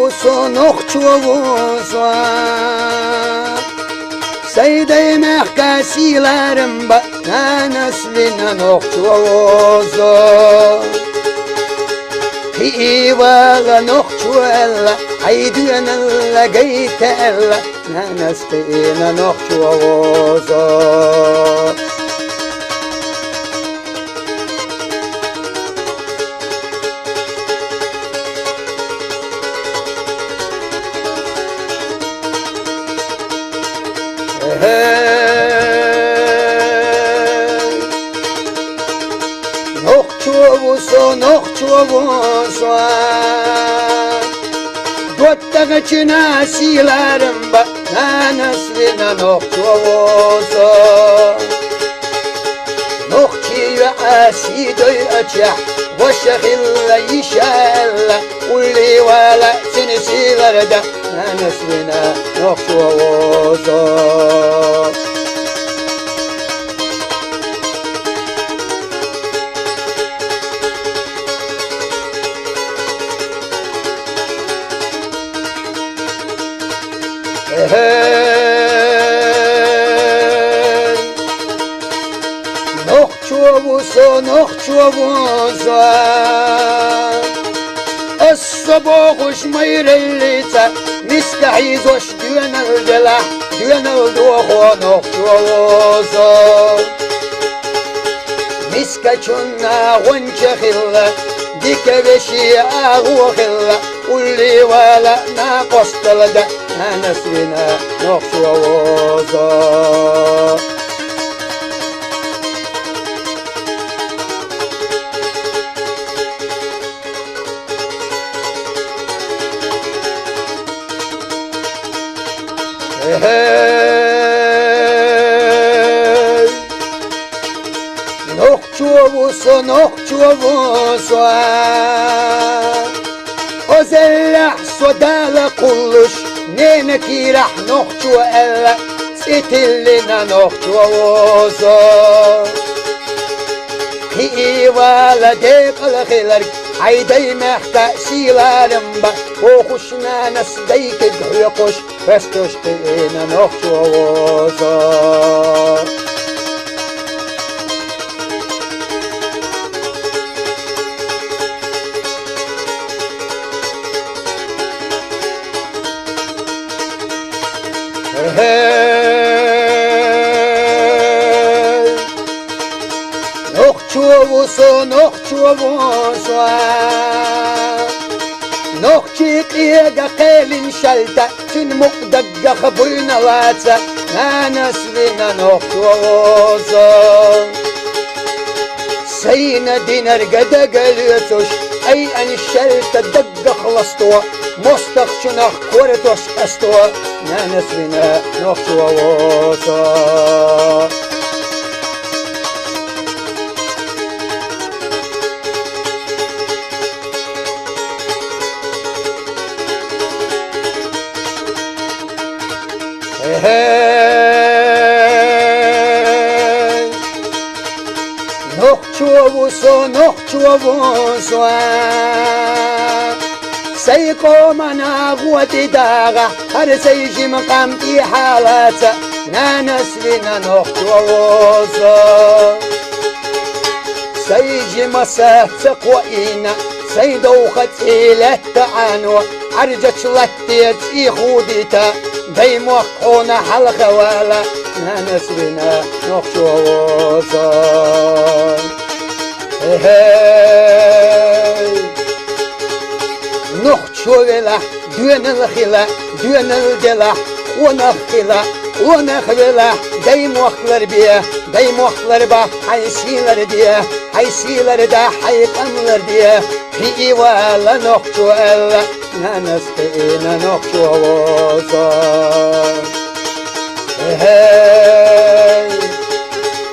Nokçuvusu nokçuvusu Seyde mehkasilerim bana nesline nokçuvusu Hivala nokçuella Aydınella geytella Nesline nokçuvusu Nokçuvusu nokçuvusu Dottağı çinasilerim bana nesline nokçuvusu Nokçiyu asidoy açah Vaşakilla yişalla Ulli vala sinisilerden nesline nokçuvusu Nokçuvusu nokçuvusu الصبوغ شميرليتا مستحيز وش دون الجلح دون الدوخو نقطوزا مسكتشنا غنشخلا ديك بشي أغوخلا قولي ولا ناقصت لدى نسلنا نقطوزا Nokçuvusu nokçuvusu Ozellah sodala kulluş Nene kirah nokçu ella Sitillina nokçuvusu Hivala dekala khilar Hayday mehka silarim ba Okuşna nasdayk gıyokuş Festoş kıyına nokçuvusu Nokçuvusu nokçuvusu Nokçi qiyaga qelin shalta Tün muqdagga khabuyna vatsa Naslina nokçuvusu Sayna dinar gada galyotuş Ay an shalta dagga khalastuwa Mostaq şunaq koretoş astuwa Naslina nokçuvusu Nokçuvusu nokçuvusu Sayko mana guati daga Har sayjim qamti halata Naslina nokçuvusu Sayjim asahta qwaina Saydawkhat ilata anwa Arjat lattiyat ikhudita دايم وقعونا حلقة ولا نسبنا نقشوزا نقشولا دون الخلا دون الجلا ونخلا ونخلا دايم وقتلر بيه دايم وقتلر با حيسيلر ديه حيسيلر دا حيقملر ديه في ولا نقشولا نسبنا نقشوزا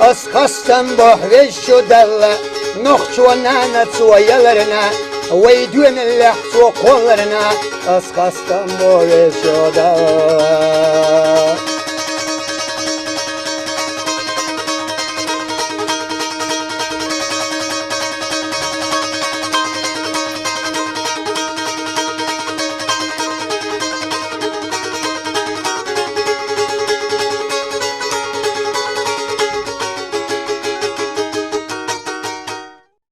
أسخستم بحرشو دلا نقشو نانا تسويلرنا ويدون اللحظو قولرنا أسخستم بحرشو دلا